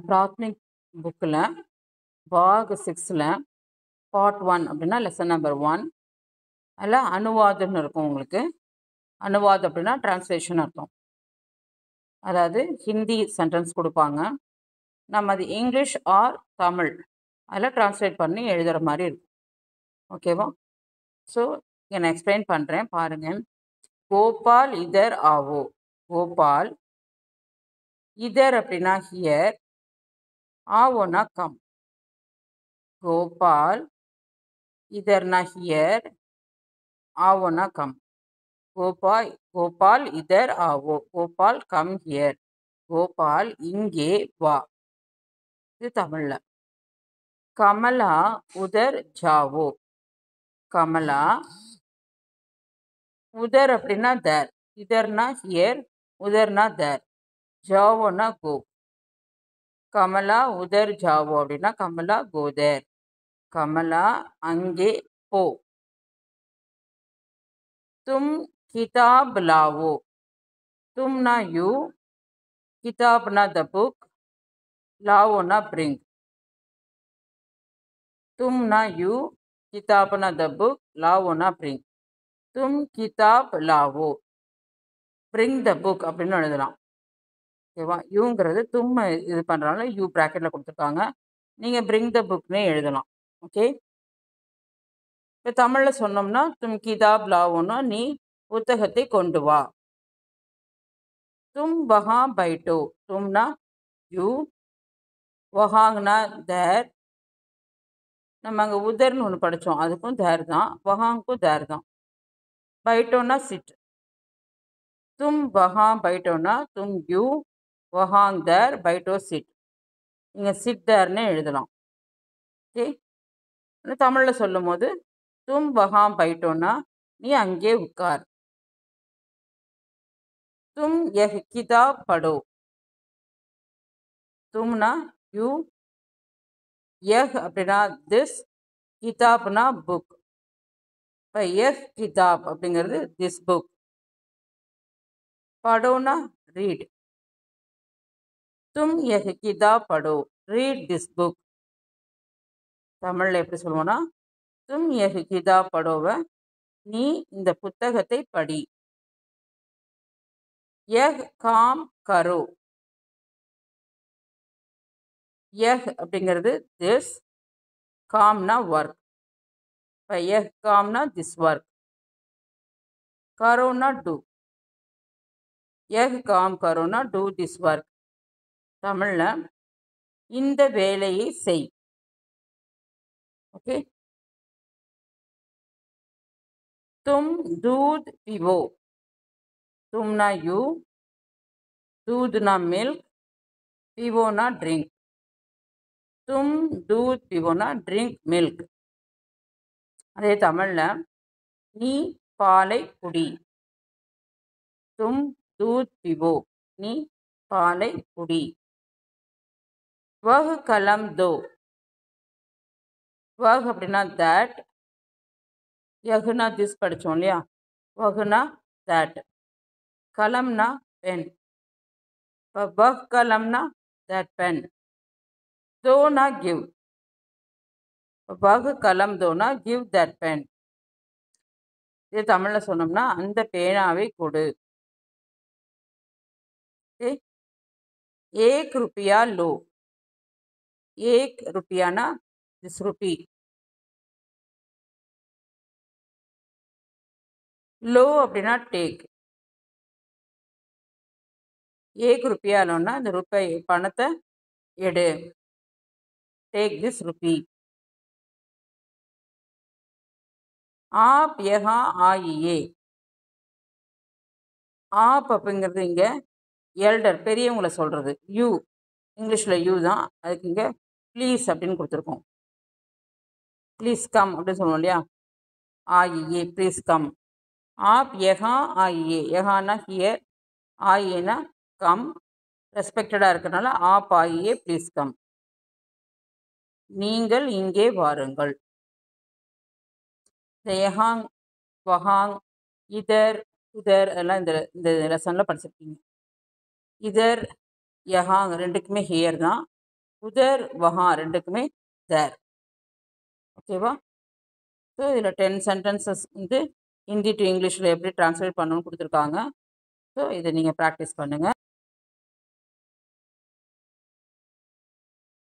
பிராத்மிக் புக்கில் பாக் 6ல் பார்ட் 1 அப்படின்னா lesson number 1 அதில் அனுவாதம்னு இருக்கும். உங்களுக்கு அனுவாதம் அப்படின்னா டிரான்ஸ்லேஷன் அர்த்தம். அதாவது ஹிந்தி சென்டென்ஸ் கொடுப்பாங்க, நம்ம அது இங்கிலீஷ் ஆர் தமிழ் அதில் டிரான்ஸ்லேட் பண்ணி எழுதுகிற மாதிரி இருக்கும். ஓகேவா? ஸோ நான் எக்ஸ்பிளைன் பண்ணுறேன் பாருங்கள். கோபால் இதர் ஆவோ. கோபால் இதர் அப்படின்னா ஹியர், ஆவோனா கம். கோபால் இதர்னா ஹியர், ஆவோனா கம். கோபால் இதர் ஆவோ. Gopal come here. கோபால் இங்கே வா. இது தமிழ்ல. கமலா உதர் ஜாவோ. கமலா உதர் அப்படின்னா தர், இதர்னா ஹியர், உதர்னா தர், ஜாவோனா கோ. கமலா உதர் ஜாவோ அப்படின்னா கமலா கோதர். கமலா அங்கே போ. தும் கிதாப் லாவோ. தும்னா யூ, கிதாப்னா த புக், லாவோனா பிரிங். தும்னா யூ, கிதாப்னா த புக், லாவோனா பிரிங். தும் கிதாப் லாவோ, பிரிங் த புக் அப்படின்னு எழுதலாம். ஓகேவா? யூங்கிறது தும் இது பண்ணுறாங்க, யூ ப்ராக்கெட்டில் கொடுத்துருக்காங்க. நீங்கள் பிரிங் த புக்னே எழுதலாம். ஓகே, இப்போ தமிழில் சொன்னோம்னா தும் கிதாப் லாவோன்னா நீ புத்தகத்தை கொண்டு வா. தும் வஹா பைட்டோ. தும்னா யூ, வஹாங்னா தேர். நம்ம அங்கே உதர்னு ஒன்று படித்தோம், அதுக்கும் தேர் தான், வஹாங்க்கும் தேர் தான். பைட்டோன்னா சிட். தும் வஹா பைட்டோன்னா தும் யூ, வஹாங் தேர், பைட்டோ சிட். நீங்கள் சிட் தேர்னே எழுதலாம். ஓகே, தமிழில் சொல்லும் போது தும் வஹா பைட்டோன்னா நீ அங்கே உட்கார். தும் யஹ் கிதாப் படோ. தும்னா யூ, யஹ் அப்படின்னா திஸ், கிதாப்னா புக். இப்போ யஹ் கிதாப் அப்படிங்கிறது திஸ் புக். படோனா ரீட். தும் யஹ் கிதாப் படோ, ரீட் திஸ் புக். தமிழில் எப்படி சொல்லுவோன்னா தும் யஹ் கிதாப் படோவை நீ இந்த புத்தகத்தை படி. யஹ் காம் கரோ. யஹ் அப்படிங்கிறது திஸ், காம்னா ஒர்க். இப்போ யஹ் காம்னா திஸ் ஒர்க், கரோனா டூ. யஹ் காம் கரோனா டூ திஸ் ஒர்க். தமிழில் இந்த வேலையை செய். ஓகே, தும் தூத் பிவோ. தும்னா யூ, தூத்னா மில்க், பிவோனா ட்ரிங்க். தும் தூத் பிவோனா ட்ரிங்க் மில்க். அதே தமிழில் நீ பாலை குடி. தும் தூத் பிவோ, நீ பாலை குடி. வஹ் கலம் தோ. வஹ் அப்படின்னா தட், யஹ்னா திஸ் படித்தோம் இல்லையா, வஹ்னா தட், கலம்னா பென். இப்போ வஹ் கலம்னா தட் பென். தோனா கிவ். வஹ் கலம் தோனா கிவ் தட் பென். இது தமிழில் சொன்னோம்னா அந்த பேனாவை கொடு. ஓகே, ஏக் ருப்பியா லோ. ஏக் ருப்பியானா திஸ் ருப்பி. லோ அப்படின்னா டேக். ஏக் ருப்பியா லோன்னா இந்த ரூபாய் பணத்தை எடு. Take this rupee. ஆப் யஹா ஆயியே. ஆப் அப்படிங்கிறது இங்கே எல்டர், பெரியவங்களை சொல்கிறது. யூ, இங்கிலீஷில் யூ தான், அதுக்கு இங்கே ப்ளீஸ் அப்படின்னு கொடுத்துருக்கோம். ப்ளீஸ் கம் அப்படின்னு சொல்லுவோம் இல்லையா, ஆயியே ப்ளீஸ் கம். ஆப் யஹா ஆயியே. யஹானா ஹியர், ஆயியேனா கம், ரெஸ்பெக்டடாக இருக்கிறனால ஆப் ஆயியே ப்ளீஸ் கம். நீங்கள் இங்கே வாருங்கள். இந்த யஹாங், வஹாங், இதர், உதர் எல்லாம் இந்த இந்த லெசனில் படிச்சிருக்கீங்க. இதர் யஹா ரெண்டுக்குமே ஹியர் தான். உதர் வஹா ரெண்டுக்குமே தேர். ஓகேவா? ஸோ இதில் 10 சென்டென்சஸ் வந்து ஹிந்தி டு இங்கிலீஷில் எப்படி ட்ரான்ஸ்லேட் பண்ணணும்னு கொடுத்துருக்காங்க. ஸோ இதை நீங்கள் ப்ராக்டிஸ் பண்ணுங்கள்.